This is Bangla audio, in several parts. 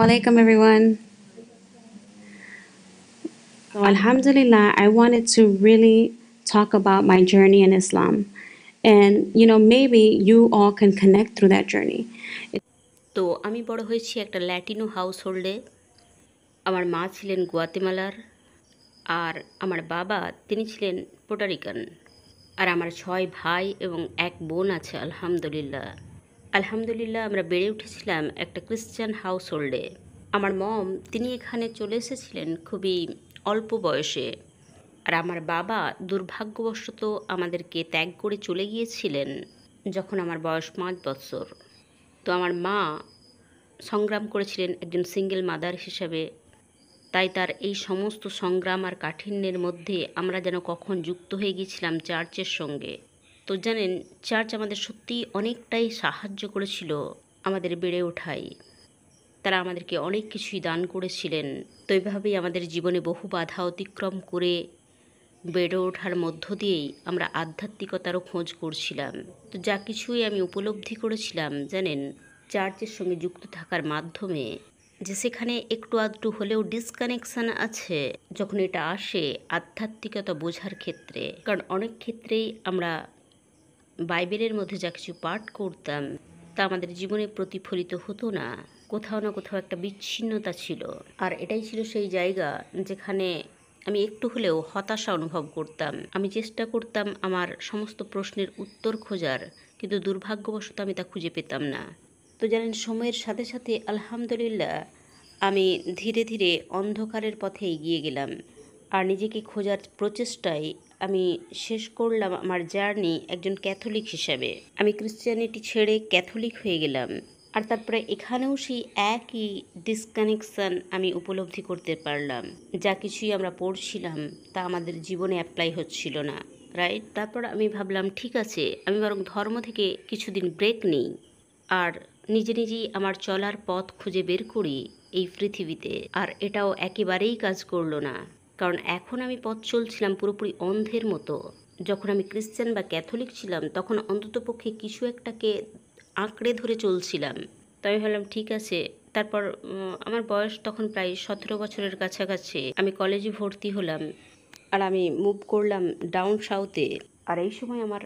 alaikum, everyone. So, Alhamdulillah, I wanted to really talk about my journey in Islam. And, maybe you all can connect through that journey. তো আমি বড় হয়েছি একটা ল্যাটিনো হাউস হোল্ডে। আমার মা ছিলেন গুয়াতেমালার, আর আমার বাবা তিনি ছিলেন পোর্টোরিকান। আর আমার 6 ভাই এবং এক বোন আছে আলহামদুলিল্লাহ। আলহামদুলিল্লাহ আমরা বেড়ে উঠেছিলাম একটা ক্রিশ্চান হাউস হোল্ডে। আমার মম তিনি এখানে চলে এসেছিলেন খুবই অল্প বয়সে। আর আমার বাবা দুর্ভাগ্যবশত আমাদেরকে ত্যাগ করে চলে গিয়েছিলেন যখন আমার বয়স 5 বছর। তো আমার মা সংগ্রাম করেছিলেন একজন সিঙ্গেল মাদার হিসাবে। তাই তার এই সমস্ত সংগ্রাম আর কাঠিন্যের মধ্যে আমরা যেন কখন যুক্ত হয়ে গিয়েছিলাম চার্চের সঙ্গে। তো জানেন, চার্চ আমাদের সত্যিই অনেকটাই সাহায্য করেছিল আমাদের বেড়ে ওঠায়। তারা আমাদেরকে অনেক কিছুই দান করেছিলেন। তো এইভাবেই আমাদের জীবনে বহু বাধা অতিক্রম করে বেড়ে ওঠার মধ্য দিয়েই আমরা আধ্যাত্মিকতারও খোঁজ করছিলাম। তো যা কিছুই আমি উপলব্ধি করেছিলাম জানেন, চার্চের সঙ্গে যুক্ত থাকার মাধ্যমে, যে সেখানে একটু আধটু হলেও ডিসকানেকশান আছে যখন এটা আসে আধ্যাত্মিকতা বোঝার ক্ষেত্রে। কারণ অনেক ক্ষেত্রেই আমরা বাইবেলের মধ্যে যা কিছু পাঠ করতাম তা আমাদের জীবনে প্রতিফলিত হতো না। কোথাও না কোথাও একটা বিচ্ছিন্নতা ছিল। আর এটাই ছিল সেই জায়গা যেখানে আমি একটু হলেও হতাশা অনুভব করতাম। আমি চেষ্টা করতাম আমার সমস্ত প্রশ্নের উত্তর খোঁজার, কিন্তু দুর্ভাগ্যবশত আমি তা খুঁজে পেতাম না। তো জানেন, সময়ের সাথে সাথে আলহামদুলিল্লাহ আমি ধীরে ধীরে অন্ধকারের পথে এগিয়ে গেলাম। আর নিজেকে খোঁজার প্রচেষ্টায় আমি শেষ করলাম আমার জার্নি একজন ক্যাথলিক হিসাবে। আমি ক্রিশ্চিয়ানিটি ছেড়ে ক্যাথলিক হয়ে গেলাম। আর তারপরে এখানেও সেই একই ডিসকানেকশান আমি উপলব্ধি করতে পারলাম। যা কিছুই আমরা পড়ছিলাম তা আমাদের জীবনে অ্যাপ্লাই হচ্ছিল না, রাইট? তারপর আমি ভাবলাম ঠিক আছে, আমি বরং ধর্ম থেকে কিছুদিন ব্রেক নিই আর নিজে নিজেই আমার চলার পথ খুঁজে বের করি এই পৃথিবীতে। আর এটাও একেবারেই কাজ করলো না, কারণ এখন আমি পথ চলছিলাম পুরোপুরি অন্ধের মতো। যখন আমি ক্রিশ্চান বা ক্যাথলিক ছিলাম তখন অন্ততপক্ষে কিছু একটাকে আঁকড়ে ধরে চলছিলাম। তাই আমি ভাবলাম ঠিক আছে। তারপর আমার বয়স তখন প্রায় 17 বছরের কাছাকাছি। আমি কলেজে ভর্তি হলাম আর আমি মুভ করলাম ডাউন সাউথে। আর এই সময় আমার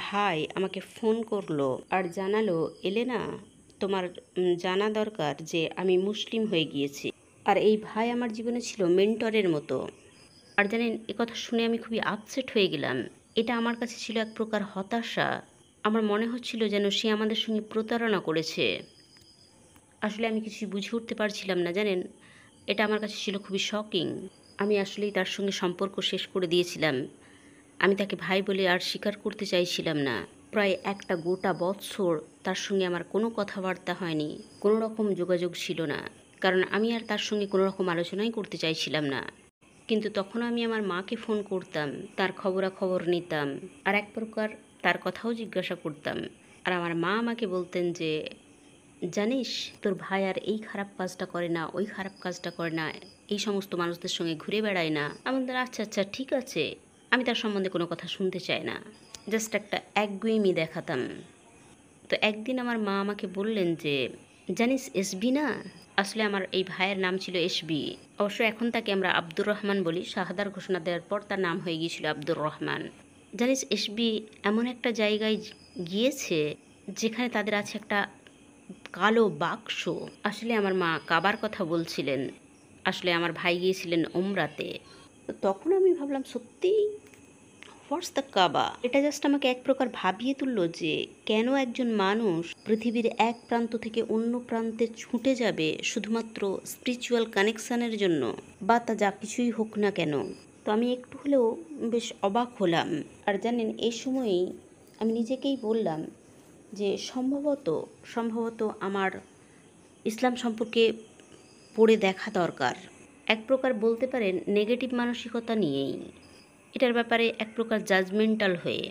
ভাই আমাকে ফোন করলো আর জানালো, এলেনা, তোমার জানা দরকার যে আমি মুসলিম হয়ে গিয়েছি। আর এই ভাই আমার জীবনে ছিল মেন্টরের মতো। আর জানেন, একথা শুনে আমি খুবই আপসেট হয়ে গেলাম। এটা আমার কাছে ছিল এক প্রকার হতাশা। আমার মনে হচ্ছিল যেন সে আমাদের সঙ্গে প্রতারণা করেছে। আসলে আমি কিছুই বুঝে উঠতে পারছিলাম না জানেন। এটা আমার কাছে ছিল খুবই শকিং। আমি আসলেই তার সঙ্গে সম্পর্ক শেষ করে দিয়েছিলাম। আমি তাকে ভাই বলে আর স্বীকার করতে চাইছিলাম না। প্রায় একটা গোটা বৎসর তার সঙ্গে আমার কোনো কথাবার্তা হয়নি, কোনো রকম যোগাযোগ ছিল না। কারণ আমি আর তার সঙ্গে কোনো রকম আলোচনাই করতে চাইছিলাম না। কিন্তু তখন আমি আমার মাকে ফোন করতাম, তার খবরাখবর নিতাম, আর এক প্রকার তার কথাও জিজ্ঞাসা করতাম। আর আমার মা আমাকে বলতেন যে, জানিস, তোর ভাই আর এই খারাপ কাজটা করে না, ওই খারাপ কাজটা করে না, এই সমস্ত মানুষদের সঙ্গে ঘুরে বেড়ায় না। আমাদের আচ্ছা আচ্ছা ঠিক আছে, আমি তার সম্বন্ধে কোনো কথা শুনতে চাই না, জাস্ট একটা একগুঁয়েমি দেখাতাম। তো একদিন আমার মা আমাকে বললেন যে, জানিস এসবি না, আসলে আমার এই ভাইয়ের নাম ছিল এসবি। অবশ্য এখন তাকে আমরা আব্দুর রহমান বলি। শাহাদার ঘোষণা দেওয়ার পর তার নাম হয়ে গিয়েছিল আব্দুর রহমান। জানিস এসবি এমন একটা জায়গায় গিয়েছে যেখানে তাদের আছে একটা কালো বাক্স। আসলে আমার মা কাবার কথা বলছিলেন। আসলে আমার ভাই গিয়েছিলেন ওমরাতে। তো তখন আমি ভাবলাম সত্যি, হোয়াটস দ্য কাবা। এটা জাস্ট আমাকে এক প্রকার ভাবিয়ে তুললো যে কেন একজন মানুষ পৃথিবীর এক প্রান্ত থেকে অন্য প্রান্তে ছুটে যাবে শুধুমাত্র স্পিরিচুয়াল কানেকশানের জন্য, বা তা যা কিছুই হোক না কেন। তো আমি একটু হলেও বেশ অবাক হলাম। আর জানেন, এই সময়েই আমি নিজেকেই বললাম যে সম্ভবত সম্ভবত আমার ইসলাম সম্পর্কে পড়ে দেখা দরকার। এক প্রকার বলতে পারেন নেগেটিভ মানসিকতা নিয়েই, এটার ব্যাপারে এক প্রকার জাজমেন্টাল হয়ে।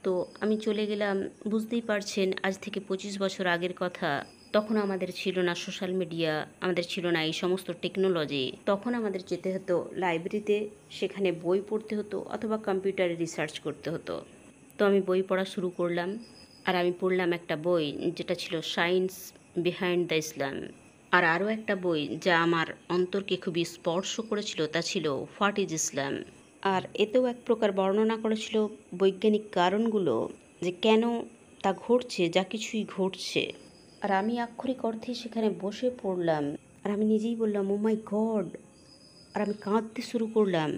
তো আমি চলে গেলাম। বুঝতেই পারছেন, আজ থেকে 25 বছর আগের কথা। তখন আমাদের ছিল না সোশ্যাল মিডিয়া, আমাদের ছিল না এই সমস্ত টেকনোলজি। তখন আমাদের যেতে হতো লাইব্রেরিতে, সেখানে বই পড়তে হতো অথবা কম্পিউটারে রিসার্চ করতে হতো। তো আমি বই পড়া শুরু করলাম। আর আমি পড়লাম একটা বই যেটা ছিল সায়েন্স বিহাইন্ড দ্য ইসলাম। আর আরও একটা বই যা আমার অন্তরকে খুবই স্পর্শ করেছিল তা ছিল হোয়াট ইজ ইসলাম। আর এতেও এক প্রকার বর্ণনা করেছিল বৈজ্ঞানিক কারণগুলো, যে কেন তা ঘটছে, যা কিছুই ঘটছে। আর আমি আক্ষরিক অর্থে সেখানে বসে পড়লাম, আর আমি নিজেই বললাম ও মাই গড। আর আমি কাঁদতে শুরু করলাম,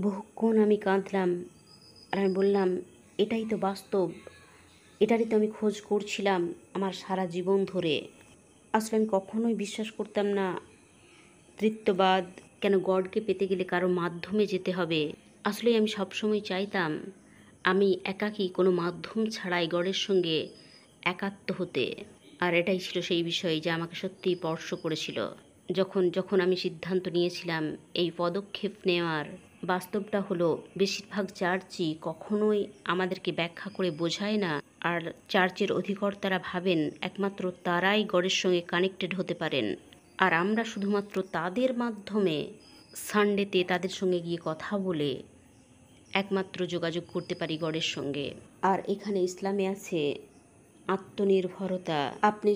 বহুক্ষণ আমি কাঁদলাম। আর আমি বললাম এটাই তো বাস্তব, এটারই তো আমি খোঁজ করছিলাম আমার সারা জীবন ধরে। আসলে আমি কখনোই বিশ্বাস করতাম না তৃত্ববাদ, কেন গডকে পেতে গেলে কারো মাধ্যমে যেতে হবে। আসলে আমি সবসময় চাইতাম আমি একাকী, কোনো মাধ্যম ছাড়াই গডের সঙ্গে একাত্ম হতে। আর এটাই ছিল সেই বিষয় যা আমাকে সত্যিই স্পর্শ করেছিল। যখন যখন আমি সিদ্ধান্ত নিয়েছিলাম এই পদক্ষেপ নেওয়ার, বাস্তবটা হলো বেশিরভাগ চার্চই কখনোই আমাদেরকে ব্যাখ্যা করে বোঝায় না। আর চার্চের অধিকর্তারা ভাবেন একমাত্র তারাই গডের সঙ্গে কানেক্টেড হতে পারেন, আর আমরা শুধুমাত্র তাদের মাধ্যমে সানডেতে তাদের সঙ্গে গিয়ে কথা বলে একমাত্র যোগাযোগ করতে পারি গডের সঙ্গে। আর এখানে ইসলামে আছে আত্মনির্ভরতা। আপনি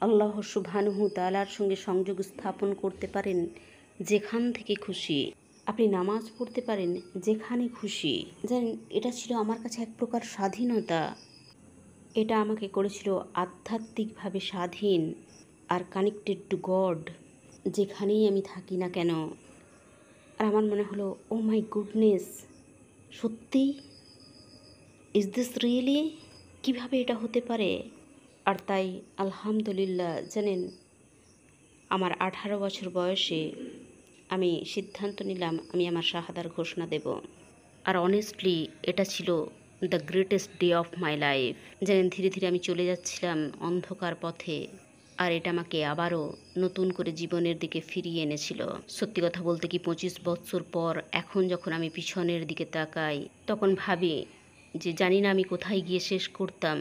আল্লাহ সুবহানাহু তাআলার সঙ্গে সংযোগ স্থাপন করতে পারেন যেখান থেকে খুশি, আপনি নামাজ পড়তে পারেন যেখানে খুশি। জানেন, এটা ছিল আমার কাছে এক প্রকার স্বাধীনতা। এটা আমাকে করেছিল আধ্যাত্মিকভাবে স্বাধীন আর কানেক্টেড টু গড, যেখানেই আমি থাকি না কেন। আর আমার মনে হলো ও মাই গুডনেস, সত্যি, ইজ দিস রিয়েলি, কীভাবে এটা হতে পারে। আর তাই আলহামদুলিল্লাহ, জানেন, আমার 18 বছর বয়সে আমি সিদ্ধান্ত নিলাম আমি আমার শাহাদার ঘোষণা দেব। আর অনেস্টলি এটা ছিল the greatest day of my life. জানেন, ধীরে ধীরে আমি চলে যাচ্ছিলাম অন্ধকার পথে, আর এটা আমাকে আবারও নতুন করে জীবনের দিকে ফিরিয়ে এনেছিল। সত্যি কথা বলতে কি, 25 বছর পর এখন যখন আমি পিছনের দিকে তাকাই, তখন ভাবি যে জানি না আমি কোথায় গিয়ে শেষ করতাম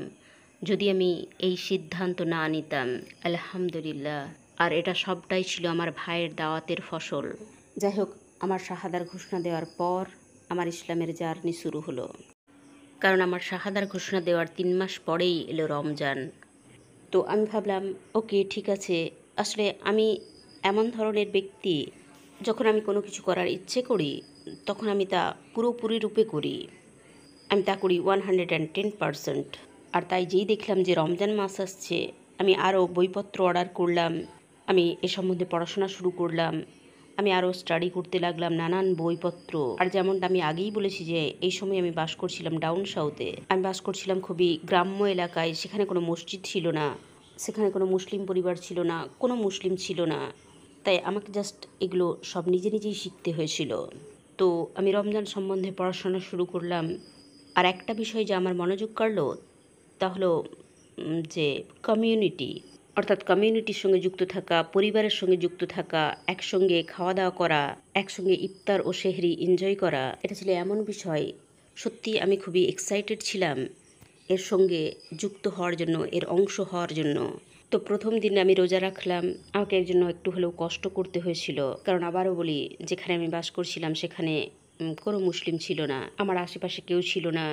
যদি আমি এই সিদ্ধান্ত না নিতাম। আলহামদুলিল্লাহ। আর এটা সবটাই ছিল আমার ভাইয়ের দাওয়াতের ফসল। যাই হোক, আমার শাহাদার ঘোষণা দেওয়ার পর আমার ইসলামের জার্নি শুরু হলো। কারণ আমার শাহাদার ঘোষণা দেওয়ার 3 মাস পরেই এলো রমজান। তো আমি ভাবলাম ওকে ঠিক আছে, আসলে আমি এমন ধরনের ব্যক্তি, যখন আমি কোনো কিছু করার ইচ্ছে করি তখন আমি তা পুরোপুরি রূপে করি, আমি তা করি 110%। আর তাই যেই দেখলাম যে রমজান মাস আসছে, আমি আরও বইপত্র অর্ডার করলাম, আমি এ সম্বন্ধে পড়াশোনা শুরু করলাম, আমি আরও স্টাডি করতে লাগলাম নানান বইপত্র। আর যেমনটা আমি আগেই বলেছি যে এই সময় আমি বাস করছিলাম ডাউন সাউথে, আমি বাস করছিলাম খুবই গ্রাম্য এলাকায়, সেখানে কোনো মসজিদ ছিল না, সেখানে কোনো মুসলিম পরিবার ছিল না, কোনো মুসলিম ছিল না। তাই আমাকে জাস্ট এগুলো সব নিজে নিজেই শিখতে হয়েছিল। তো আমি রমজান সম্বন্ধে পড়াশোনা শুরু করলাম। আর একটা বিষয় যা আমার মনোযোগ কাড়লো তা হলো যে কমিউনিটি, অর্থাৎ কমিউনিটির সঙ্গে যুক্ত থাকা, পরিবারের সঙ্গে যুক্ত থাকা, একসঙ্গে খাওয়া দাওয়া করা, একসঙ্গে ইফতার ও সেহরি এনজয় করা। এটা ছিল এমন বিষয়, সত্যি আমি খুবই এক্সাইটেড ছিলাম এর সঙ্গে যুক্ত হওয়ার জন্য, এর অংশ হওয়ার জন্য। তো প্রথম দিন আমি রোজা রাখলাম, আমাকে এর জন্য একটু হলেও কষ্ট করতে হয়েছিল। কারণ আবারও বলি, যেখানে আমি বাস করছিলাম সেখানে কোনো মুসলিম ছিল না, আমার আশেপাশে কেউ ছিল না।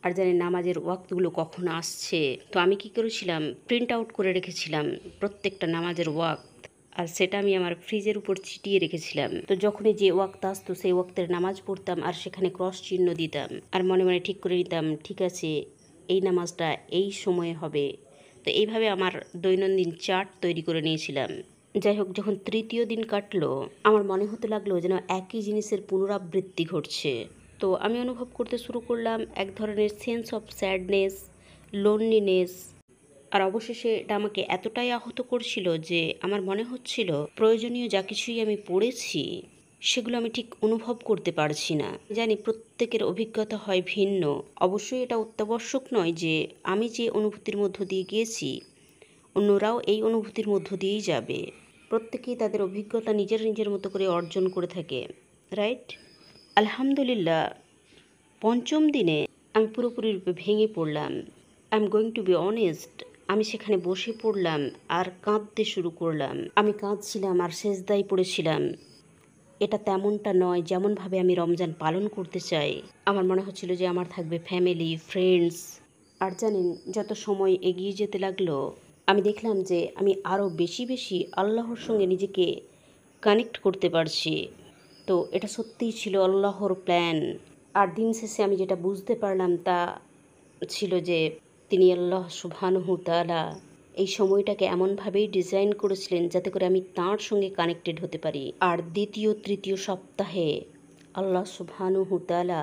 আর জানি নামাজের ওয়াক্তগুলো কখন আসছে, তো আমি কি করেছিলাম, প্রিন্ট আউট করে রেখেছিলাম প্রত্যেকটা নামাজের ওয়াক্ত, আর সেটা আমি আমার ফ্রিজের উপর ছিটিয়ে রেখেছিলাম। তো যখনই যে ওয়াক্ত আসতো সেই ওয়াক্তের নামাজ পড়তাম আর সেখানে ক্রস চিহ্ন দিতাম, আর মনে মনে ঠিক করে নিতাম ঠিক আছে এই নামাজটা এই সময়ে হবে। তো এইভাবে আমার দৈনন্দিন চার্ট তৈরি করে নিয়েছিলাম। যাই হোক, যখন তৃতীয় দিন কাটলো, আমার মনে হতে লাগলো যেন একই জিনিসের পুনরাবৃত্তি ঘটছে। তো আমি অনুভব করতে শুরু করলাম এক ধরনের সেন্স অফ স্যাডনেস, লোনলিনেস। আর অবশেষে এটা আমাকে এতটাই আহত করছিল যে আমার মনে হচ্ছিল প্রয়োজনীয় যা কিছুই আমি পড়েছি সেগুলো আমি ঠিক অনুভব করতে পারছি না। জানি প্রত্যেকের অভিজ্ঞতা হয় ভিন্ন, অবশ্যই এটা অত্যাবশ্যক নয় যে আমি যে অনুভূতির মধ্য দিয়ে গিয়েছি অন্যরাও এই অনুভূতির মধ্য দিয়েই যাবে। প্রত্যেকেই তাদের অভিজ্ঞতা নিজের নিজের মতো করে অর্জন করে থাকে, রাইট? আলহামদুলিল্লাহ, পঞ্চম দিনে আমি পুরোপুরি রূপে ভেঙে পড়লাম। I am going to be honest, আমি সেখানে বসে পড়লাম আর কাঁদতে শুরু করলাম। আমি কাঁদছিলাম আর সেজদায় পড়েছিলাম। এটা তেমনটা নয় যেমনভাবে আমি রমজান পালন করতে চাই। আমার মনে হচ্ছিল যে আমার থাকবে ফ্যামিলি, ফ্রেন্ডস। আর জানেন, যত সময় এগিয়ে যেতে লাগলো আমি দেখলাম যে আমি আরও বেশি বেশি আল্লাহর সঙ্গে নিজেকে কানেক্ট করতে পারছি। তো এটা সত্যিই ছিল আল্লাহর প্ল্যান। আর দিন শেষে আমি যেটা বুঝতে পারলাম তা ছিল যে তিনি আল্লাহ সুবহানাহু তাআলা এই সময়টাকে এমনভাবেই ডিজাইন করেছিলেন যাতে করে আমি তাঁর সঙ্গে কানেক্টেড হতে পারি। আর দ্বিতীয় তৃতীয় সপ্তাহে আল্লাহ সুবহানাহু তাআলা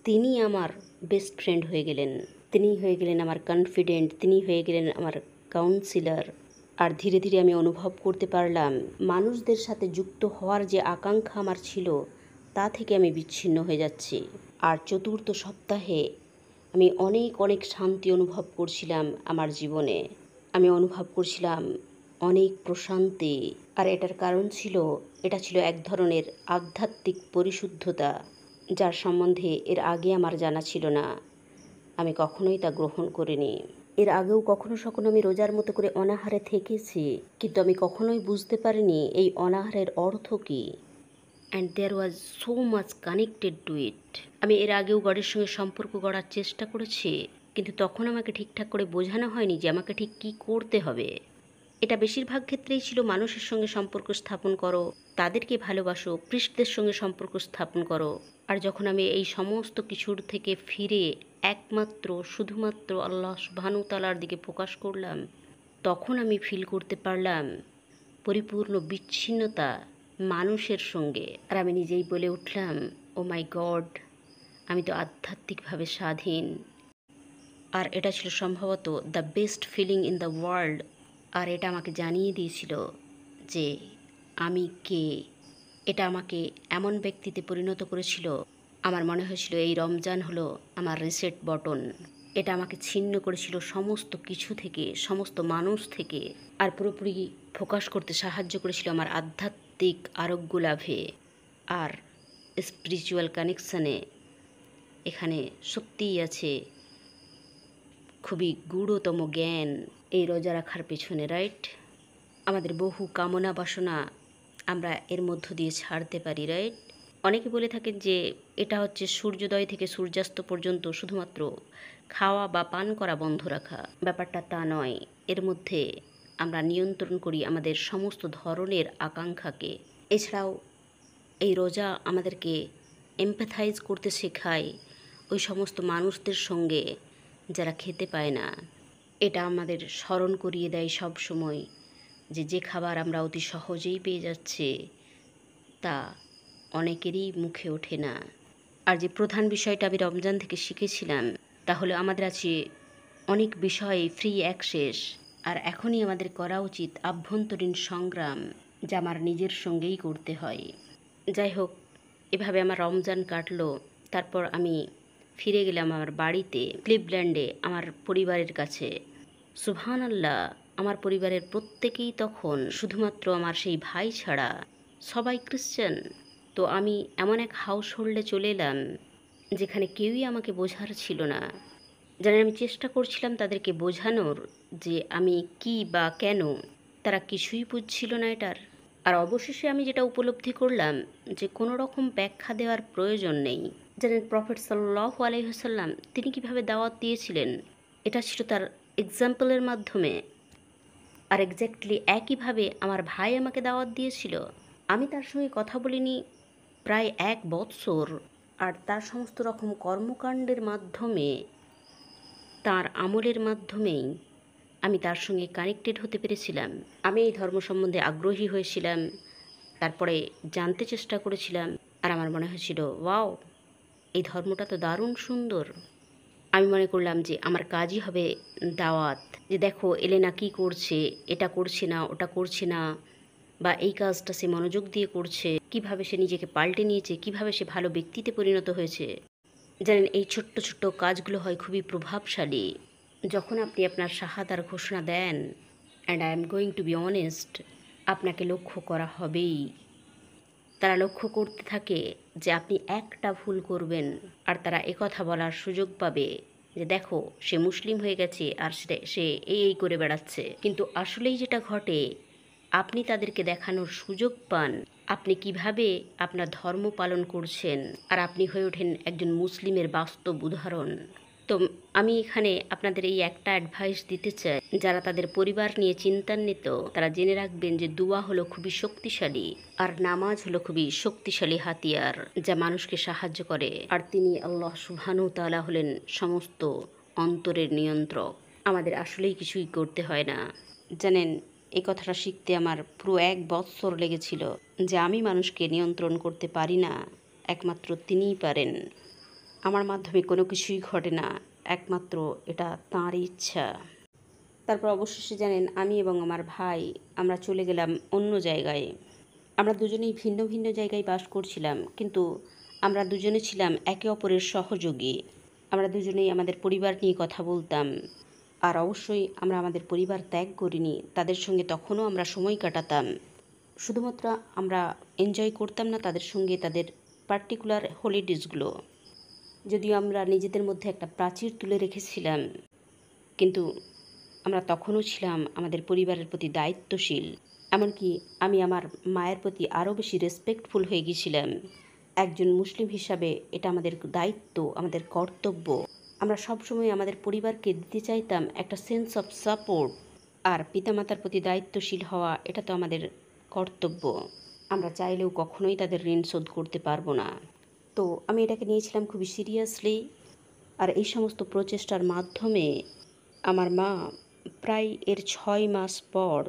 তিনি আমার বেস্ট ফ্রেন্ড হয়ে গেলেন। তিনিই হয়ে গেলেন আমার কনফিডেন্ট, তিনিই হয়ে গেলেন আমার কাউন্সিলর। আর ধীরে ধীরে আমি অনুভব করতে পারলাম মানুষদের সাথে যুক্ত হওয়ার যে আকাঙ্ক্ষা আমার ছিল তা থেকে আমি বিচ্ছিন্ন হয়ে যাচ্ছি। আর চতুর্থ সপ্তাহে আমি অনেক অনেক শান্তি অনুভব করছিলাম আমার জীবনে। আমি অনুভব করছিলাম অনেক প্রশান্তি। আর এটার কারণ ছিল, এটা ছিল এক ধরনের আধ্যাত্মিক পরিশুদ্ধতা, যার সম্বন্ধে এর আগে আমার জানা ছিল না। আমি কখনোই তা গ্রহণ করিনি। এর আগেও কখনো সখনো আমি রোজার মতো করে অনাহারে থেকেছি, কিন্তু আমি কখনোই বুঝতে পারিনি এই অনাহারের অর্থ কী। And there was so much connected to it. আমি এর আগেও গডের সঙ্গে সম্পর্ক গড়ার চেষ্টা করেছি, কিন্তু তখন আমাকে ঠিকঠাক করে বোঝানো হয়নি যে আমাকে ঠিক কী করতে হবে। এটা বেশিরভাগ ক্ষেত্রেই ছিল মানুষের সঙ্গে সম্পর্ক স্থাপন করো, তাদেরকে ভালোবাসো, পৃষ্ঠদের সঙ্গে সম্পর্ক স্থাপন করো। আর যখন আমি এই সমস্ত কিছুর থেকে ফিরে একমাত্র শুধুমাত্র আল্লাহ সুবহানাহু তাআলার দিকে ফোকাস করলাম, তখন আমি ফিল করতে পারলাম পরিপূর্ণ বিচ্ছিন্নতা মানুষের সঙ্গে। আর আমি নিজেই বলে উঠলাম, ও মাই গড, আমি তো আধ্যাত্মিকভাবে স্বাধীন। আর এটা ছিল সম্ভবত the best feeling in the world. আর এটা আমাকে জানিয়ে দিয়েছিল যে আমি কে। এটা আমাকে এমন ব্যক্তিতে পরিণত করেছিল, আমার মনে হয়েছিল এই রমজান হলো আমার রিসেট বটন। এটা আমাকে ছিন্ন করেছিল সমস্ত কিছু থেকে, সমস্ত মানুষ থেকে, আর পুরোপুরি ফোকাস করতে সাহায্য করেছিল আমার আধ্যাত্মিক আরোগ্য লাভে আর স্পিরিচুয়াল কানেকশানে। এখানে সত্যিই আছে খুবই গূঢ়তম জ্ঞান এই রোজা রাখার পেছনে, রাইট? আমাদের বহু কামনা বাসনা আমরা এর মধ্য দিয়ে ছাড়তে পারি, রাইট? অনেকে বলে থাকেন যে এটা হচ্ছে সূর্যোদয় থেকে সূর্যাস্ত পর্যন্ত শুধুমাত্র খাওয়া বা পান করা বন্ধ রাখা। ব্যাপারটা তা নয়। এর মধ্যে আমরা নিয়ন্ত্রণ করি আমাদের সমস্ত ধরনের আকাঙ্ক্ষাকে। এছাড়াও এই রোজা আমাদেরকে এমপ্যাথাইজ করতে শেখায় ওই সমস্ত মানুষদের সঙ্গে যারা খেতে পায় না। এটা আমাদের স্মরণ করিয়ে দেয় সব সময় যে যে খাবার আমরা অতি সহজেই পেয়ে যাচ্ছি তা অনেকেরই মুখে ওঠে না। আর যে প্রধান বিষয়টা আমি রমজান থেকে শিখেছিলাম তাহলে আমাদের আছে অনেক বিষয়ে ফ্রি অ্যাক্সেস। আর এখনই আমাদের করা উচিত আভ্যন্তরীণ সংগ্রাম, যা আমার নিজের সঙ্গেই করতে হয়। যাই হোক, এভাবে আমার রমজান কাটলো। তারপর আমি ফিরে গেলাম আমার বাড়িতে ক্লিভল্যান্ডে, আমার পরিবারের কাছে। সুবহানাল্লাহ, আমার পরিবারের প্রত্যেকেই তখন, শুধুমাত্র আমার সেই ভাই ছাড়া, সবাই ক্রিশ্চান। তো আমি এমন এক হাউস হোল্ডে চলে এলাম যেখানে কেউই আমাকে বোঝার ছিল না। জানেন, আমি চেষ্টা করছিলাম তাদেরকে বোঝানোর যে আমি কি বা কেন, তারা কিছুই বুঝছিল না এটার। আর অবশেষে আমি যেটা উপলব্ধি করলাম যে কোনো রকম ব্যাখ্যা দেওয়ার প্রয়োজন নেই। জানেন, প্রফেট সাল্লাল্লাহু আলাইহি ওয়াসাল্লাম তিনি কিভাবে দাওয়াত দিয়েছিলেন, এটা ছিল তার এক্সাম্পলের মাধ্যমে। আর এক্স্যাক্টলি একইভাবে আমার ভাই আমাকে দাওয়াত দিয়েছিল। আমি তার সঙ্গে কথা বলিনি প্রায় 1 বৎসর। আর তার সমস্ত রকম কর্মকাণ্ডের মাধ্যমে, তার আমলের মাধ্যমেই আমি তার সঙ্গে কানেক্টেড হতে পেরেছিলাম। আমি এই ধর্ম সম্বন্ধে আগ্রহী হয়েছিলাম, তারপরে জানতে চেষ্টা করেছিলাম। আর আমার মনে হয়েছিল, ওয়াও, এই ধর্মটা তো দারুণ সুন্দর। আমি মনে করলাম যে আমার কাজই হবে দাওয়াত, যে দেখো এলেনা কী করছে, এটা করছে না, ওটা করছে না, বা এই কাজটা সে মনোযোগ দিয়ে করছে, কিভাবে সে নিজেকে পাল্টে নিয়েছে, কিভাবে সে ভালো ব্যক্তিতে পরিণত হয়েছে। জানেন, এই ছোট্ট ছোট্ট কাজগুলো হয় খুবই প্রভাবশালী। যখন আপনি আপনার শাহাদার ঘোষণা দেন, and I am going to be honest, আপনাকে লক্ষ্য করা হবেই। তারা লক্ষ্য করতে থাকে যে আপনি একটা ভুল করবেন, আর তারা একথা বলার সুযোগ পাবে যে দেখো সে মুসলিম হয়ে গেছে আর সে এই করে বেড়াচ্ছে। কিন্তু আসলেই যেটা ঘটে, আপনি তাদেরকে দেখানোর সুযোগ পান আপনি কিভাবে আপনার ধর্ম পালন করছেন, আর আপনি হয়ে ওঠেন একজন মুসলিমের বাস্তব উদাহরণ। তো আমি এখানে আপনাদের এই একটা অ্যাডভাইস দিতে চাই, যারা তাদের পরিবার নিয়ে চিন্তান্বিত তারা জেনে রাখবেন যে দুয়া হলো খুবই শক্তিশালী, আর নামাজ হলো খুবই শক্তিশালী হাতিয়ার যা মানুষকে সাহায্য করে। আর তিনি আল্লাহ সুবহানাহু তাআলা হলেন সমস্ত অন্তরের নিয়ন্ত্রক। আমাদের আসলেই কিছুই করতে হয় না। জানেন, এই কথাটা শিখতে আমার পুরো 1 বৎসর লেগেছিল যে আমি মানুষকে নিয়ন্ত্রণ করতে পারি না, একমাত্র তিনিই পারেন। আমার মাধ্যমে কোনো কিছুই ঘটে না, একমাত্র এটা তাঁরই ইচ্ছা। তারপর অবশেষে জানেন, আমি এবং আমার ভাই আমরা চলে গেলাম অন্য জায়গায়। আমরা দুজনেই ভিন্ন ভিন্ন জায়গায় বাস করছিলাম, কিন্তু আমরা দুজনে ছিলাম একে অপরের সহযোগী। আমরা দুজনেই আমাদের পরিবার নিয়ে কথা বলতাম। আর অবশ্যই আমরা আমাদের পরিবার ত্যাগ করিনি, তাদের সঙ্গে তখনও আমরা সময় কাটাতাম। শুধুমাত্র আমরা এনজয় করতাম না তাদের সঙ্গে তাদের পার্টিকুলার হলিডেজগুলো। যদিও আমরা নিজেদের মধ্যে একটা প্রাচীর তুলে রেখেছিলাম, কিন্তু আমরা তখনও ছিলাম আমাদের পরিবারের প্রতি দায়িত্বশীল। এমনকি আমি আমার মায়ের প্রতি আরও বেশি রেসপেক্টফুল হয়ে গিয়েছিলাম। একজন মুসলিম হিসাবে এটা আমাদের দায়িত্ব, আমাদের কর্তব্য। আমরা সবসময় আমাদের পরিবারকে দিতে চাইতাম একটা সেন্স অফ সাপোর্ট। আর পিতামাতার প্রতি দায়িত্বশীল হওয়া এটা তো আমাদের কর্তব্য। আমরা চাইলেও কখনোই তাদের ঋণ শোধ করতে পারবো না। তো আমি এটাকে নিয়েছিলাম খুবই সিরিয়াসলি। আর এই সমস্ত প্রচেষ্টার মাধ্যমে আমার মা প্রায় এর 6 মাস পর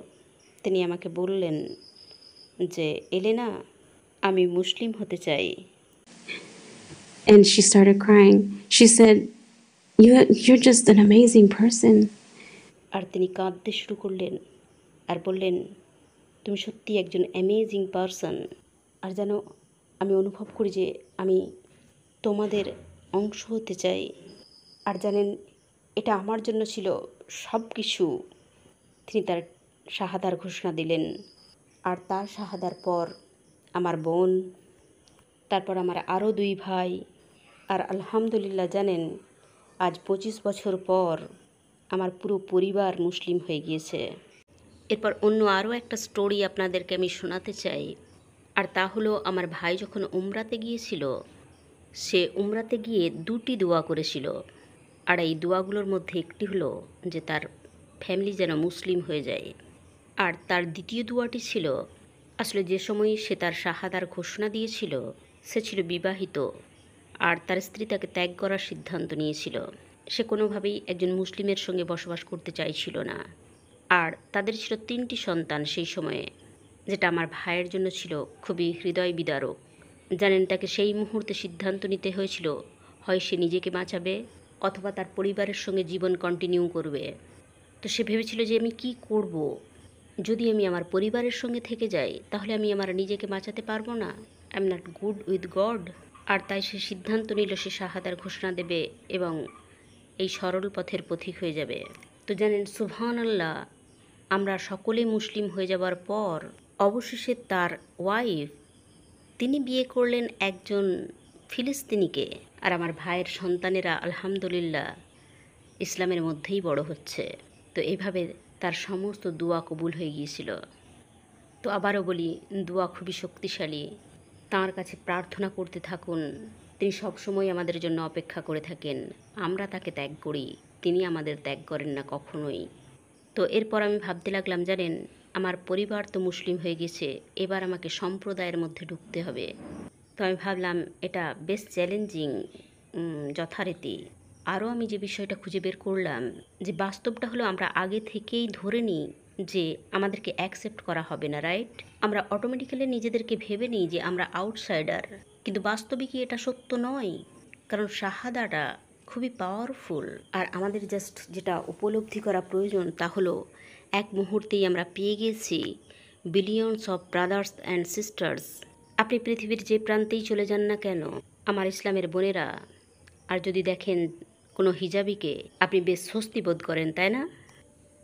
তিনি আমাকে বললেন যে, এলেনা, আমি মুসলিম হতে চাই। And she started crying. She said, You're just an amazing person. আর তিনি কাঁদতে শুরু করলেন আর বললেন, তুমি সত্যি একজন অ্যামেজিং পারসন। আর যেন আমি অনুভব করি যে আমি তোমাদের অংশ হতে চাই। আর জানেন, এটা আমার জন্য ছিল সব কিছু। তিনি তার শাহাদার ঘোষণা দিলেন। আর তার শাহাদার পর আমার বোন, তারপর আমার আরও 2 ভাই। আর আলহামদুলিল্লাহ জানেন, আজ 25 বছর পর আমার পুরো পরিবার মুসলিম হয়ে গিয়েছে। এরপর অন্য আরও একটা স্টোরি আপনাদেরকে আমি শোনাতে চাই। আর তা হলো, আমার ভাই যখন উমরাতে গিয়েছিল, সে উমরাতে গিয়ে 2টি দোয়া করেছিল। আর এই দোয়াগুলোর মধ্যে একটি হলো যে তার ফ্যামিলি যেন মুসলিম হয়ে যায়। আর তার দ্বিতীয় দোয়াটি ছিল, আসলে যে সময় সে তার শাহাদার ঘোষণা দিয়েছিল সে ছিল বিবাহিত, আর তার স্ত্রী তাকে ত্যাগ করার সিদ্ধান্ত নিয়েছিল। সে কোনোভাবেই একজন মুসলিমের সঙ্গে বসবাস করতে চাইছিল না। আর তাদের ছিল 3টি সন্তান সেই সময়ে, যেটা আমার ভাইয়ের জন্য ছিল খুবই হৃদয় বিদারক। জানেন, তাকে সেই মুহূর্তে সিদ্ধান্ত নিতে হয়েছিল, হয় সে নিজেকে বাঁচাবে অথবা তার পরিবারের সঙ্গে জীবন কন্টিনিউ করবে। তো সে ভেবেছিল যে আমি কি করব, যদি আমি আমার পরিবারের সঙ্গে থেকে যাই তাহলে আমি আমার নিজেকে বাঁচাতে পারবো না। I am not good with God. আর তাই সে সিদ্ধান্ত নিল সে শাহাদার ঘোষণা দেবে এবং এই সরল পথের পথিক হয়ে যাবে। তো জানেন, সুবহানাল্লাহ, আমরা সকলেই মুসলিম হয়ে যাবার পর অবশেষে তার ওয়াইফ তিনি বিয়ে করলেন একজন ফিলিস্তিনিকে। আর আমার ভাইয়ের সন্তানেরা আলহামদুলিল্লাহ ইসলামের মধ্যেই বড় হচ্ছে। তো এইভাবে তার সমস্ত দোয়া কবুল হয়ে গিয়েছিল। তো আবারও বলি, দোয়া খুবই শক্তিশালী। তাঁর কাছে প্রার্থনা করতে থাকুন। তিনি সবসময় আমাদের জন্য অপেক্ষা করে থাকেন। আমরা তাকে ত্যাগ করি, তিনি আমাদের ত্যাগ করেন না কখনোই। তো এরপর আমি ভাবতে লাগলাম, জানেন, আমার পরিবার তো মুসলিম হয়ে গেছে, এবার আমাকে সম্প্রদায়ের মধ্যে ঢুকতে হবে। তো আমি ভাবলাম এটা বেশ চ্যালেঞ্জিং যথারীতি। আরও আমি যে বিষয়টা খুঁজে বের করলাম যে বাস্তবটা হলো, আমরা আগে থেকেই ধরে নিই যে আমাদেরকে অ্যাকসেপ্ট করা হবে না, রাইট? আমরা অটোমেটিক্যালি নিজেদেরকে ভেবে নিই যে আমরা আউটসাইডার, কিন্তু বাস্তবে কি এটা সত্য নয়? কারণ শাহাদাটা খুবই পাওয়ারফুল। আর আমাদের জাস্ট যেটা উপলব্ধি করা প্রয়োজন তা হলো, এক মুহূর্তেই আমরা পেয়ে গেছি billions of brothers and sisters. আপনি পৃথিবীর যে প্রান্তেই চলে যান না কেন আমার ইসলামের বোনেরা, আর যদি দেখেন কোনো হিজাবিকে, আপনি বেশ স্বস্তি বোধ করেন, তাই না?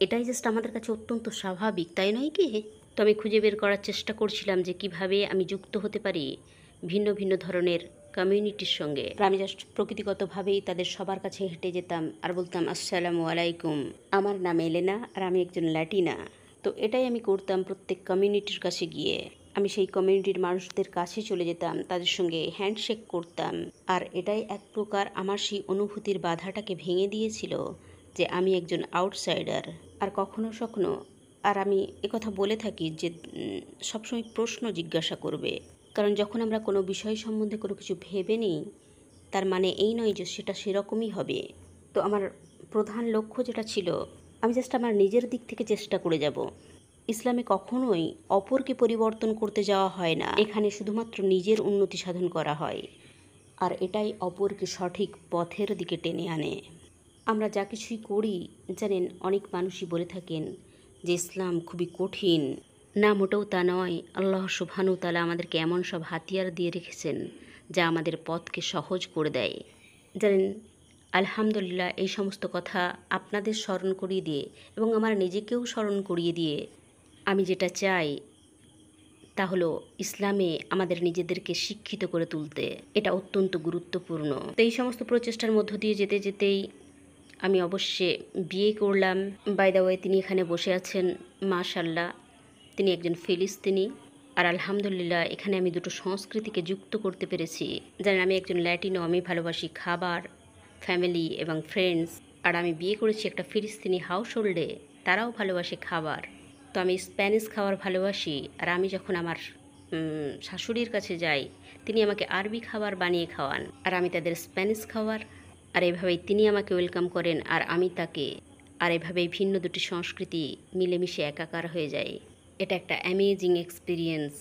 এটাই জাস্ট আমাদের কাছে অত্যন্ত স্বাভাবিক, তাই নয় কি? তো আমি খুঁজে বের করার চেষ্টা করছিলাম যে কিভাবে আমি যুক্ত হতে পারি ভিন্ন ভিন্ন ধরনের কমিউনিটির সঙ্গে। আমি জাস্ট প্রকৃতিগতভাবেই তাদের সবার কাছে হেঁটে যেতাম আর বলতাম, আসসালামু আলাইকুম, আমার নাম এলেনা আর আমি একজন ল্যাটিনা। তো এটাই আমি করতাম প্রত্যেক কমিউনিটির কাছে গিয়ে। আমি সেই কমিউনিটির মানুষদের কাছে চলে যেতাম, তাদের সঙ্গে হ্যান্ডশেক করতাম। আর এটাই এক প্রকার আমার সেই অনুভূতির বাধাটাকে ভেঙে দিয়েছিল যে আমি একজন আউটসাইডার। আর কখনো কখনো আর আমি একথা বলে থাকি যে সবসময় প্রশ্ন জিজ্ঞাসা করবে, কারণ যখন আমরা কোনো বিষয় সম্বন্ধে কোনো কিছু ভেবে নিই তার মানে এই নয় যে সেটা সেরকমই হবে। তো আমার প্রধান লক্ষ্য যেটা ছিল, আমি জাস্ট আমার নিজের দিক থেকে চেষ্টা করে যাব। ইসলামে কখনোই অপরকে পরিবর্তন করতে যাওয়া হয় না, এখানে শুধুমাত্র নিজের উন্নতি সাধন করা হয়, আর এটাই অপরকে সঠিক পথের দিকে টেনে আনে। আমরা যা কিছুই করি, জানেন, অনেক মানুষই বলে থাকেন যে ইসলাম খুবই কঠিন। না, মোটেও তা নয়। আল্লাহ সুবহানাহু ওয়া তাআলা আমাদেরকে এমন সব হাতিয়ার দিয়ে রেখেছেন যা আমাদের পথকে সহজ করে দেয়। জানেন, আলহামদুলিল্লাহ, এই সমস্ত কথা আপনাদের স্মরণ করিয়ে দিয়ে এবং আমার নিজেকেও স্মরণ করিয়ে দিয়ে আমি যেটা চাই তা হলো ইসলামে আমাদের নিজেদেরকে শিক্ষিত করে তুলতে। এটা অত্যন্ত গুরুত্বপূর্ণ। তো এই সমস্ত প্রচেষ্টার মধ্য দিয়ে যেতে যেতেই আমি অবশ্যই বিয়ে করলাম। বাই দ্য ওয়ে, তিনি এখানে বসে আছেন, মাশাআল্লাহ। তিনি একজন ফিলিস্তিনি। আর আলহামদুলিল্লাহ, এখানে আমি দুটো সংস্কৃতিকে যুক্ত করতে পেরেছি। জানেন, আমি একজন ল্যাটিনো, আমি ভালোবাসি খাবার, ফ্যামিলি এবং ফ্রেন্ডস। আর আমি বিয়ে করেছি একটা ফিলিস্তিনি হাউস হোল্ডে, তারাও ভালোবাসে খাবার। তো আমি স্প্যানিশ খাবার ভালোবাসি। আর আমি যখন আমার শাশুড়ির কাছে যাই, তিনি আমাকে আরবি খাবার বানিয়ে খাওয়ান, আর আমি তাদের স্প্যানিশ খাবার। আর এভাবেই তিনি আমাকে ওয়েলকাম করেন আর আমি তাকে। আর এভাবেই ভিন্ন দুটি সংস্কৃতি মিলেমিশে একাকার হয়ে যায়। এটা একটা অ্যামেজিং এক্সপিরিয়েন্স,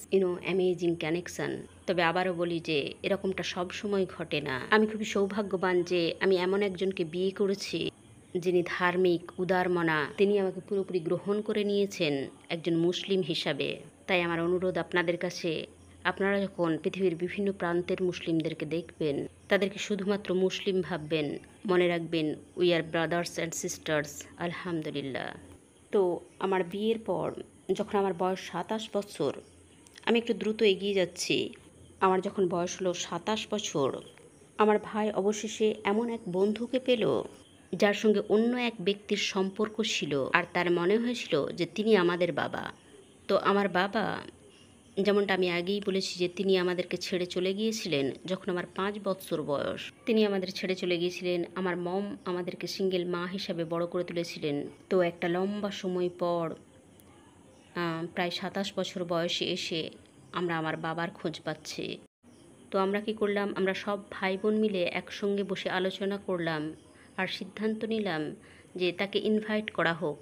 অ্যামেজিং কানেকশন। তবে আবারও বলি যে এরকমটা সব সময় ঘটে না। আমি খুবই সৌভাগ্যবান যে আমি এমন একজনকে বিয়ে করেছি যিনি ধার্মিক, উদারমনা। তিনি আমাকে পুরোপুরি গ্রহণ করে নিয়েছেন একজন মুসলিম হিসাবে। তাই আমার অনুরোধ আপনাদের কাছে, আপনারা যখন পৃথিবীর বিভিন্ন প্রান্তের মুসলিমদেরকে দেখবেন, তাদেরকে শুধুমাত্র মুসলিম ভাববেন। মনে রাখবেন, we are brothers and sisters. আলহামদুলিল্লাহ। তো আমার বিয়ের পর যখন আমার বয়স 27 বছর, আমি একটু দ্রুত এগিয়ে যাচ্ছি। আমার যখন বয়স হলো 27 বছর, আমার ভাই অবশেষে এমন এক বন্ধুকে পেল যার সঙ্গে অন্য এক ব্যক্তির সম্পর্ক ছিল, আর তার মনে হয়েছিল যে তিনি আমাদের বাবা। তো আমার বাবা, যেমনটা আমি আগেই বলেছি যে তিনি আমাদেরকে ছেড়ে চলে গিয়েছিলেন যখন আমার 5 বছর বয়স। তিনি আমাদের ছেড়ে চলে গিয়েছিলেন। আমার মম আমাদেরকে সিঙ্গেল মা হিসাবে বড় করে তুলেছিলেন। তো একটা লম্বা সময় পর, প্রায় 27 বছর বয়সে এসে আমরা আমার বাবার খোঁজ পাচ্ছি। তো আমরা কি করলাম, আমরা সব ভাই বোন মিলে একসঙ্গে বসে আলোচনা করলাম আর সিদ্ধান্ত নিলাম যে তাকে ইনভাইট করা হোক।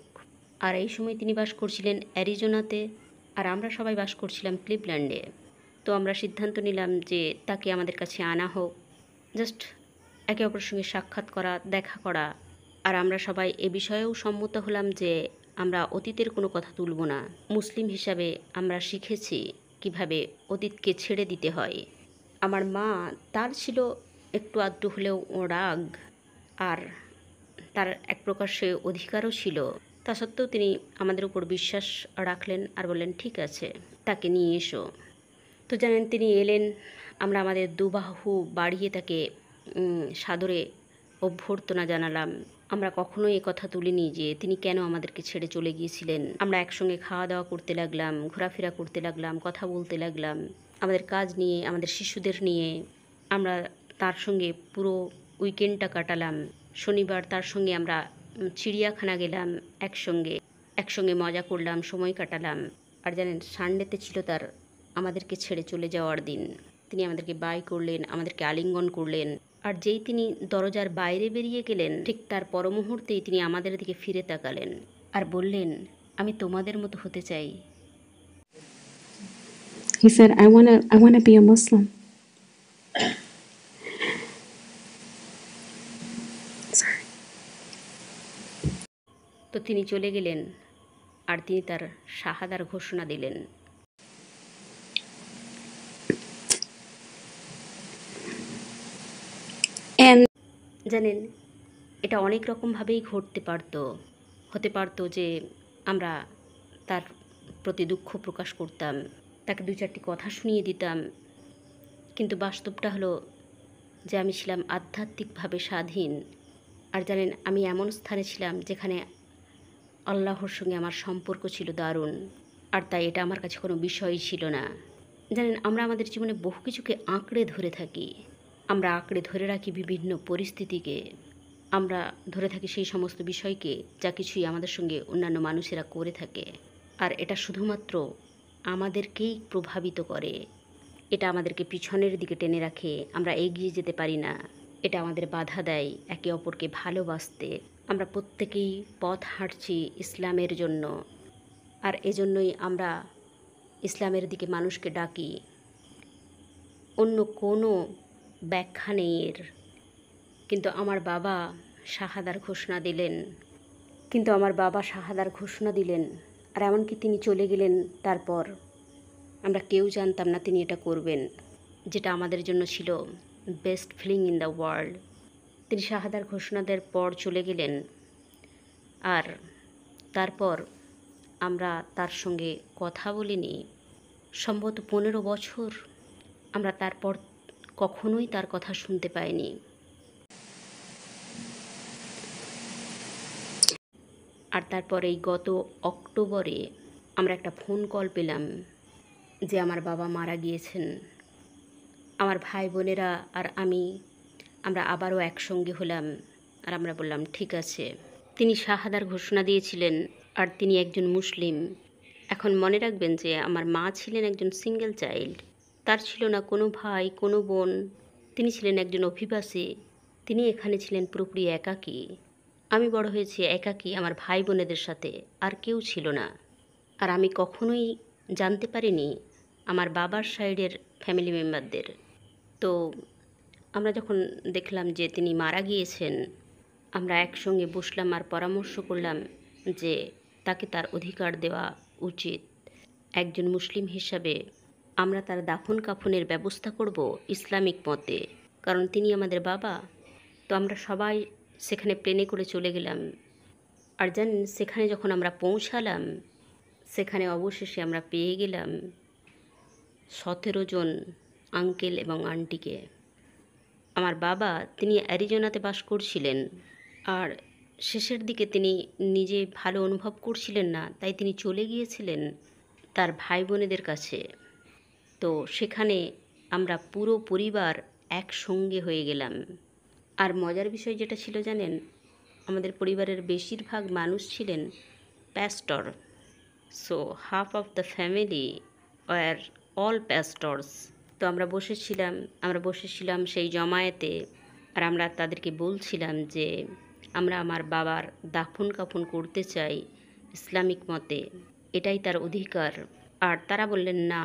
আর এই সময় তিনি বাস করছিলেন অ্যারিজোনাতে, আর আমরা সবাই বাস করছিলাম ক্লিভল্যান্ডে। তো আমরা সিদ্ধান্ত নিলাম যে তাকে আমাদের কাছে আনা হোক, জাস্ট একে অপরের সঙ্গে সাক্ষাৎ করা, দেখা করা। আর আমরা সবাই এ বিষয়েও সম্মত হলাম যে আমরা অতীতের কোনো কথা তুলব না। মুসলিম হিসাবে আমরা শিখেছি কিভাবে অতীতকে ছেড়ে দিতে হয়। আমার মা, তার ছিল একটু আধটু হলেও রাগ, আর তার এক প্রকার সে অধিকারও ছিল। তা সত্ত্বেও তিনি আমাদের উপর বিশ্বাস রাখলেন আর বললেন, ঠিক আছে, তাকে নিয়ে এসো। তো জানেন, তিনি এলেন। আমরা আমাদের দুবাহু বাড়িয়ে তাকে সাদরে অভ্যর্থনা জানালাম। আমরা কখনোই কথা তুলিনি যে তিনি কেন আমাদেরকে ছেড়ে চলে গিয়েছিলেন। আমরা একসঙ্গে খাওয়া দাওয়া করতে লাগলাম, ঘোরাফেরা করতে লাগলাম, কথা বলতে লাগলাম আমাদের কাজ নিয়ে, আমাদের শিশুদের নিয়ে। আমরা তার সঙ্গে পুরো উইকেন্ডটা কাটালাম। শনিবার তার সঙ্গে আমরা চিড়িয়াখানা গেলাম, একসঙ্গে মজা করলাম, সময় কাটালাম। আর জানেন, সানডেতে ছিল তার আমাদেরকে ছেড়ে চলে যাওয়ার দিন। তিনি আমাদেরকে বাই করলেন, আমাদেরকে আলিঙ্গন করলেন। আর যেই তিনি দরজার বাইরে বেরিয়ে গেলেন, ঠিক তার পর মুহূর্তেই তিনি আমাদের দিকে ফিরে তাকালেন আর বললেন, আমি তোমাদের মতো হতে চাই। He said, I wanna be a Muslim. Sorry. তো তিনি চলে গেলেন আর তিনি তার শাহাদার ঘোষণা দিলেন। And জানেন, এটা অনেক রকমভাবেই হতে পারতো যে আমরা তার প্রতি দুঃখ প্রকাশ করতাম, তাকে 2-4টি কথা শুনিয়ে দিতাম। কিন্তু বাস্তবটা হলো যে আমি ছিলাম আধ্যাত্মিকভাবে স্বাধীন। আর জানেন, আমি এমন স্থানে ছিলাম যেখানে আল্লাহর সঙ্গে আমার সম্পর্ক ছিল দারুণ। আর তাই এটা আমার কাছে কোনো বিষয়ই ছিল না। জানেন, আমরা আমাদের জীবনে বহু কিছুকে আঁকড়ে ধরে থাকি। আমরা আঁকড়ে ধরে রাখি বিভিন্ন পরিস্থিতিকে। আমরা ধরে থাকি সেই সমস্ত বিষয়কে যা কিছুই আমাদের সঙ্গে অন্যান্য মানুষেরা করে থাকে। আর এটা শুধুমাত্র আমাদেরকেই প্রভাবিত করে। এটা আমাদেরকে পিছনের দিকে টেনে রাখে, আমরা এগিয়ে যেতে পারি না। এটা আমাদের বাধা দেয় একে অপরকে ভালোবাসতে। আমরা প্রত্যেকেই পথ হাঁটছি ইসলামের জন্য, আর এজন্যই আমরা ইসলামের দিকে মানুষকে ডাকি। অন্য কোনো ব্যাখ্যা নেই এর। কিন্তু আমার বাবা শাহাদার ঘোষণা দিলেন আর এমনকি তিনি চলে গেলেন। তারপর আমরা কেউ জানতাম না তিনি এটা করবেন, যেটা আমাদের জন্য ছিল best feeling in the world. তিনি শাহাদার ঘোষণা দেওয়ার পর চলে গেলেন, আর তারপর আমরা তার সঙ্গে কথা বলিনি সম্ভবত 15 বছর। আমরা তারপর কখনোই তার কথা শুনতে পাইনি। আর তারপর এই গত অক্টোবরে আমরা একটা ফোন কল পেলাম যে আমার বাবা মারা গিয়েছেন। আমার ভাই বোনেরা আর আমরা আবারও একসঙ্গে হলাম, আর আমরা বললাম ঠিক আছে। তিনি শাহাদার ঘোষণা দিয়েছিলেন, আর তিনি একজন মুসলিম। এখন মনে রাখবেন যে আমার মা ছিলেন একজন সিঙ্গেল চাইল্ড। তার ছিল না কোনো ভাই, কোনো বোন। তিনি ছিলেন একজন অভিবাসী। তিনি এখানে ছিলেন পুরোপুরি একাকী। আমি বড় হয়েছি একাকী আমার ভাই বোনেদের সাথে, আর কেউ ছিল না। আর আমি কখনোই জানতে পারিনি আমার বাবার সাইডের ফ্যামিলি মেম্বারদের। তো আমরা যখন দেখলাম যে তিনি মারা গিয়েছেন, আমরা একসঙ্গে বসলাম আর পরামর্শ করলাম যে তাকে তার অধিকার দেওয়া উচিত। একজন মুসলিম হিসাবে আমরা তার দাফন কাফনের ব্যবস্থা করব ইসলামিক মতে, কারণ তিনি আমাদের বাবা। তো আমরা সবাই সেখানে প্লেনে করে চলে গেলাম। আর জানেন, সেখানে যখন আমরা পৌঁছালাম, সেখানে অবশেষে আমরা পেয়ে গেলাম 17 জন আঙ্কেল এবং আন্টিকে। আমার বাবা তিনি অ্যারিজোনাতে বাস করছিলেন, আর শেষের দিকে তিনি নিজে ভালো অনুভব করছিলেন না, তাই তিনি চলে গিয়েছিলেন তার ভাই বোনেদের কাছে। তো সেখানে আমরা পুরো পরিবার একসঙ্গে হয়ে গেলাম। আর মজার বিষয় যেটা ছিল জানেন, আমাদের পরিবারের বেশিরভাগ মানুষ ছিলেন pastor. So half of the family were all pastors. তো আমরা বসেছিলাম সেই জমায়েতে, আর আমরা তাদেরকে বলছিলাম যে আমরা আমার বাবার দাফন কাফন করতে চাই ইসলামিক মতে, এটাই তার অধিকার। আর তারা বললেন না,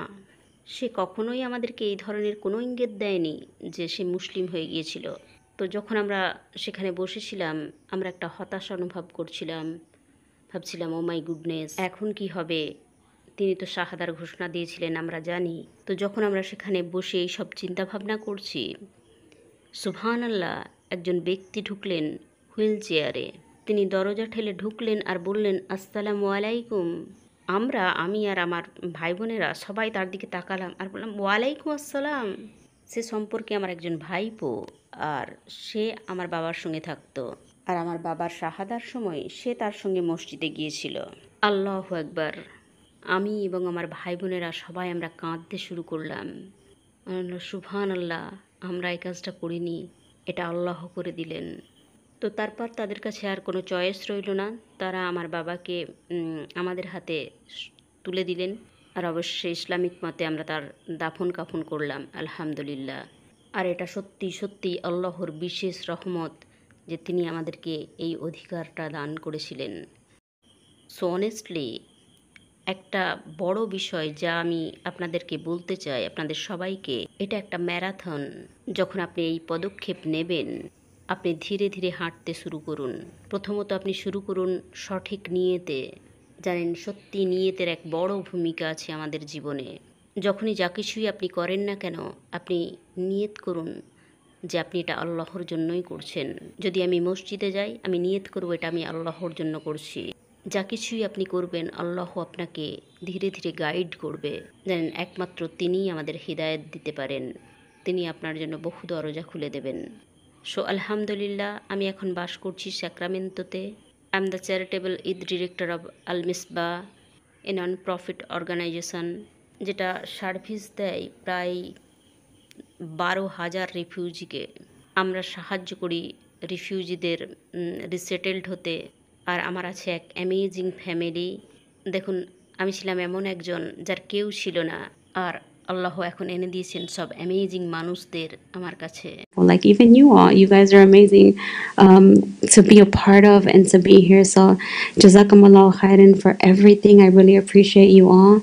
সে কখনোই আমাদেরকে এই ধরনের কোনো ইঙ্গিত দেয়নি যে সে মুসলিম হয়ে গিয়েছিল। তো যখন আমরা সেখানে বসেছিলাম, আমরা একটা হতাশা অনুভব করছিলাম। ভাবছিলাম ও মাই গুডনেস, এখন কি হবে? তিনি তো শাহাদার ঘোষণা দিয়েছিলেন, আমরা জানি। তো যখন আমরা সেখানে বসে এই সব চিন্তাভাবনা করছি, সুবহানাল্লাহ, একজন ব্যক্তি ঢুকলেন হুইল চেয়ারে। তিনি দরজা ঠেলে ঢুকলেন আর বললেন, আসসালামু আলাইকুম। আমি আর আমার ভাই বোনেরা সবাই তার দিকে তাকালাম আর বললাম, ওয়ালাইকুম আসসালাম। সে সম্পর্কে আমার একজন ভাইপো, আর সে আমার বাবার সঙ্গে থাকতো। আর আমার বাবার শাহাদার সময় সে তার সঙ্গে মসজিদে গিয়েছিল। আল্লাহু আকবার। আমি এবং আমার ভাই বোনেরা সবাই আমরা কাঁদতে শুরু করলাম। সুবহানাল্লাহ, আমরা এই কাজটা করিনি, এটা আল্লাহ করে দিলেন। তো তারপর তাদের কাছে আর কোনো চয়েস রইল না। তারা আমার বাবাকে আমাদের হাতে তুলে দিলেন, আর অবশ্যই ইসলামিক মতে আমরা তার দাফন কাফন করলাম আলহামদুলিল্লাহ। আর এটা সত্যি সত্যি আল্লাহর বিশেষ রহমত যে তিনি আমাদেরকে এই অধিকারটা দান করেছিলেন। সো অনেস্টলি একটা বড় বিষয় যা আমি আপনাদেরকে বলতে চাই, আপনাদের সবাইকে, এটা একটা ম্যারাথন। যখন আপনি এই পদক্ষেপ নেবেন, আপনি ধীরে ধীরে হাঁটতে শুরু করুন। প্রথমত আপনি শুরু করুন সঠিক নিয়েতে। জানেন, সত্যি নিয়েতের এক বড় ভূমিকা আছে আমাদের জীবনে। যখনই যা কিছুই আপনি করেন না কেন, আপনি নিয়ত করুন যে আপনি এটা আল্লাহর জন্যই করছেন। যদি আমি মসজিদে যাই, আমি নিয়ত করব এটা আমি আল্লাহর জন্য করছি। যা কিছুই আপনি করবেন, আল্লাহ আপনাকে ধীরে ধীরে গাইড করবে। জানেন, একমাত্র তিনিই আমাদের হিদায়াত দিতে পারেন। তিনি আপনার জন্য বহু দরজা খুলে দেবেন। সো আলহামদুলিল্লাহ, আমি এখন বাস করছি স্যাক্রামেন্টোতে। I am the charitable Eid director of Al Misbah. A non profit organization, যেটা সার্ভিস দেয় প্রায় 12,000 রিফিউজিকে। আমরা সাহায্য করি রিফিউজিদের রিসেটেলড হতে। আর আমার আছে এক অ্যামেজিং ফ্যামিলি। দেখুন, আমি ছিলাম এমন একজন যার কেউ ছিল না, আর আল্লাহ এখন এনে দিয়েছেন সব অ্যামেজিং মানুষদের আমার কাছে। Like even you all, you guys are amazing to be a part of and to be here. So, Jazakumullah khairan for everything. I really appreciate you all.